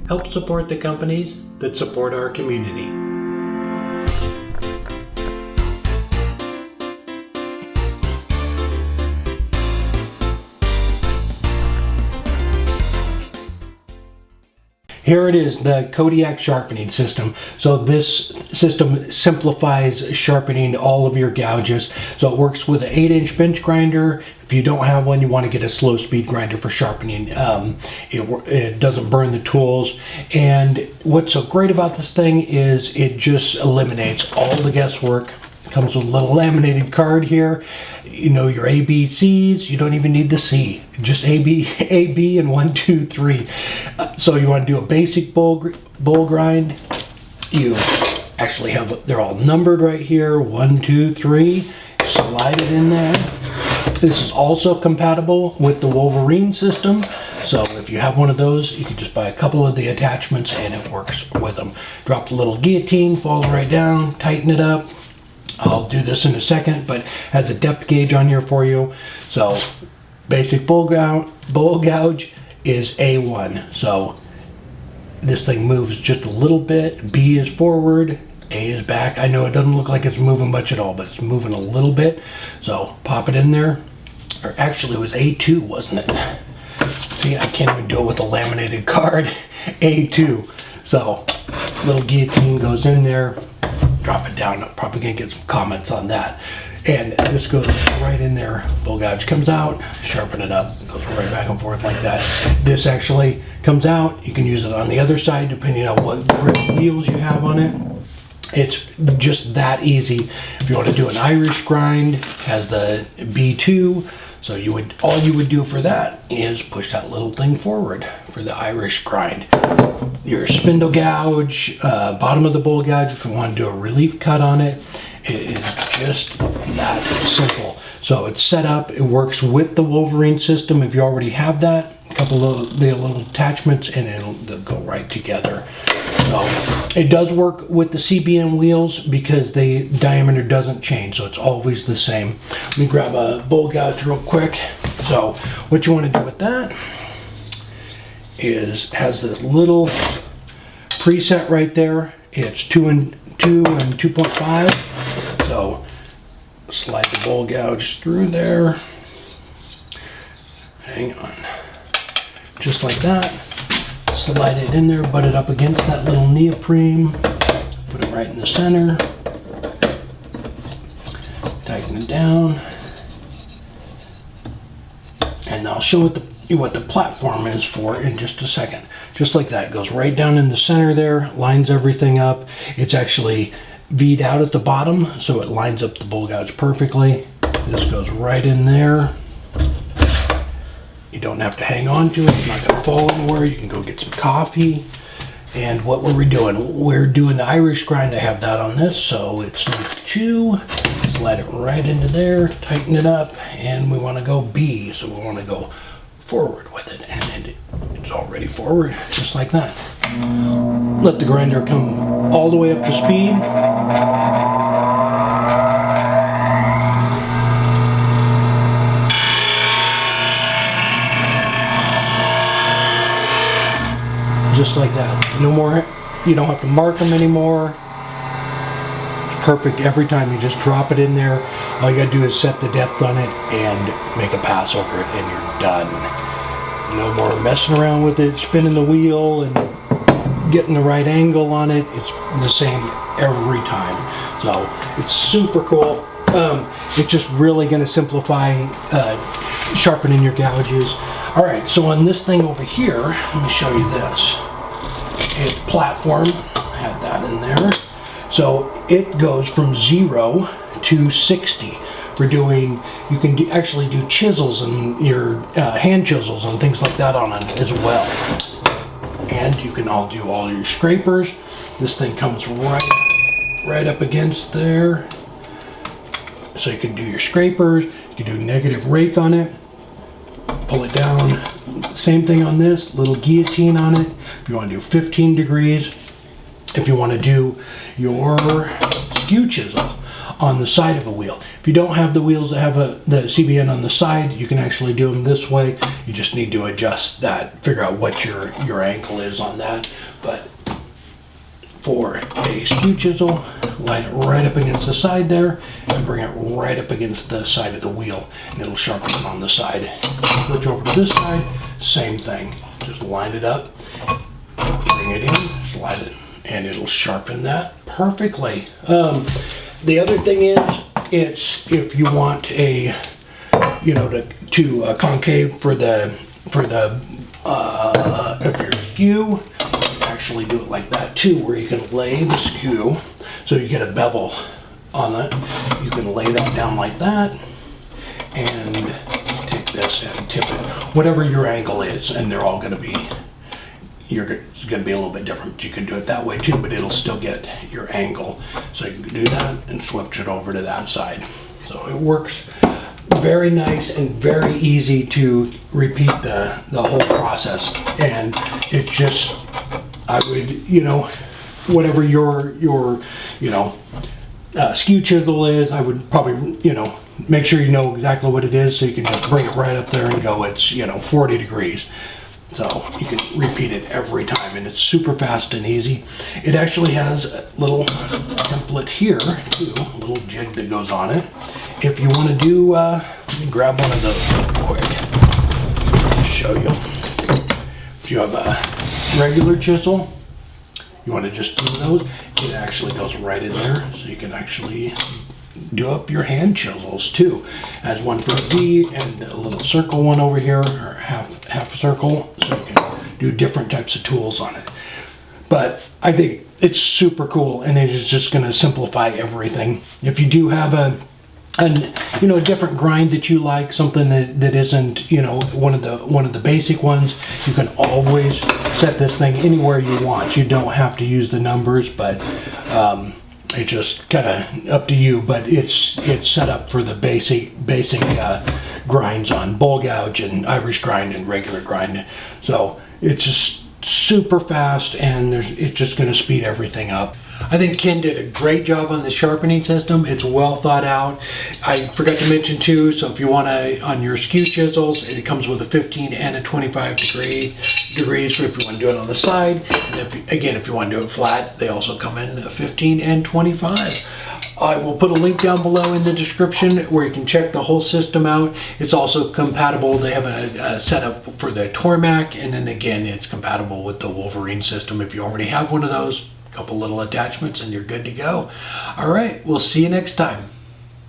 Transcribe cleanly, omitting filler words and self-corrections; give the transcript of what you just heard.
Help support the companies that support our community. Here it is, the Kodiak Sharpening System. So this system simplifies sharpening all of your gouges. So it works with an 8-inch bench grinder. If you don't have one, you want to get a slow speed grinder for sharpening. It doesn't burn the tools. And what's so great about this thing is it just eliminates all the guesswork. It comes with a little laminated card here. You know your ABCs, you don't even need the C, just A, B, and 1, 2, 3. So you want to do a basic bowl grind. You actually have, they're all numbered right here, 1, 2, 3. Slide it in there. This is also compatible with the Wolverine system. So if you have one of those, you can just buy a couple of the attachments and it works with them. Drop the little guillotine, falls right down, tighten it up. I'll do this in a second, but has a depth gauge on here for you. So basic bowl gouge is A1. So this thing moves just a little bit. B is forward, A is back. I know it doesn't look like it's moving much at all, but it's moving a little bit. So pop it in there. Or actually it was A2, wasn't it? See, I can't even do it with a laminated card. A2. So little guillotine goes in there. Drop it down. I'm probably gonna get some comments on that. And this goes right in there. Bowl gouge comes out, sharpen it up, goes right back and forth like that. This actually comes out. You can use it on the other side depending on what grip wheels you have on it. It's just that easy. If you want to do an Irish grind, it has the B2. So all you would do for that is push that little thing forward for the Irish grind. Your spindle gouge, bottom of the bowl gouge, if you want to do a relief cut on it, it is just that simple. So it's set up, it works with the Wolverine system if you already have that. A couple of the little attachments and they'll go right together. So it does work with the CBM wheels because the diameter doesn't change, so it's always the same. Let me grab a bowl gouge real quick. So what you want to do with that is has this little preset right there. It's 2 and 2.5. So slide the bowl gouge through there. Hang on. Just like that. Slide it in there, butt it up against that little neoprene. Put it right in the center. Tighten it down. And I'll show what the platform is for in just a second. Just like that, it goes right down in the center there, lines everything up. It's actually V'd out at the bottom, so it lines up the bowl gouge perfectly. This goes right in there. You don't have to hang on to it, it's not gonna fall anywhere. You can go get some coffee. And what were we doing? We're doing the Irish grind. I have that on this, so it's number 2. Slide it right into there, tighten it up, and we wanna go B, so we wanna go forward with it. And it's already forward, just like that. Let the grinder come all the way up to speed. Just like that. No more, you don't have to mark them anymore. It's perfect every time. You just drop it in there. All you gotta do is set the depth on it and make a pass over it and you're done. No more messing around with it, spinning the wheel and getting the right angle on it. It's the same every time. So it's super cool. It's just really gonna simplify sharpening your gouges. All right, so on this thing over here, let me show you this. It's platform, I had that in there. So it goes from 0 to 60. We're doing, you can actually do chisels and your hand chisels and things like that on it as well. And you can all do all your scrapers. This thing comes right up against there. So you can do your scrapers, you can do negative rake on it. Pull it down. Same thing on this, little guillotine on it. If you want to do 15 degrees, if you want to do your skew chisel, on the side of a wheel. If you don't have the wheels that have the CBN on the side, you can actually do them this way. You just need to adjust that, figure out what your angle is on that. But for a skew chisel, line it right up against the side there and bring it right up against the side of the wheel, and it'll sharpen it on the side. Switch over to this side, same thing. Just line it up, bring it in, slide it, and it'll sharpen that perfectly. The other thing is, it's if you want a, to concave for your skew, actually do it like that too, where you can lay the skew so you get a bevel on it. You can lay that down like that and take this and tip it, whatever your angle is, and they're all going to be, it's going to be a little bit different. You can do it that way too, but it'll still get your angle. So you can do that and switch it over to that side. So it works very nice and very easy to repeat the whole process. And it's just, I would, whatever your skew chisel is, I would probably, make sure you know exactly what it is, so you can just bring it right up there and go, it's, 40 degrees. So you can repeat it every time, and it's super fast and easy. It actually has a little template here too, a little jig that goes on it. If you want to do, let me grab one of those real quick to show you. If you have a regular chisel, you want to just do those, it actually goes right in there, so you can actually do up your hand chisels too. Has one for a V and a little circle one over here, or half circle, so you can do different types of tools on it. But I think it's super cool, and it is just going to simplify everything. If you do have a different grind that you like, something that isn't, one of the basic ones, you can always set this thing anywhere you want. You don't have to use the numbers, but it's just kind of up to you. But it's set up for the basic grinds on bowl gouge and Irish grind and regular grind. So it's just super fast, and it's just going to speed everything up. I think Ken did a great job on the sharpening system. It's well thought out. I forgot to mention too, so if you want to, on your skew chisels, it comes with a 15 and a 25 degrees for if you want to do it on the side. And if you want to do it flat, they also come in a 15 and 25. I will put a link down below in the description where you can check the whole system out. It's also compatible. They have a setup for the Tormac, and then again, it's compatible with the Wolverine system. If you already have one of those, a couple little attachments, and you're good to go. All right, we'll see you next time.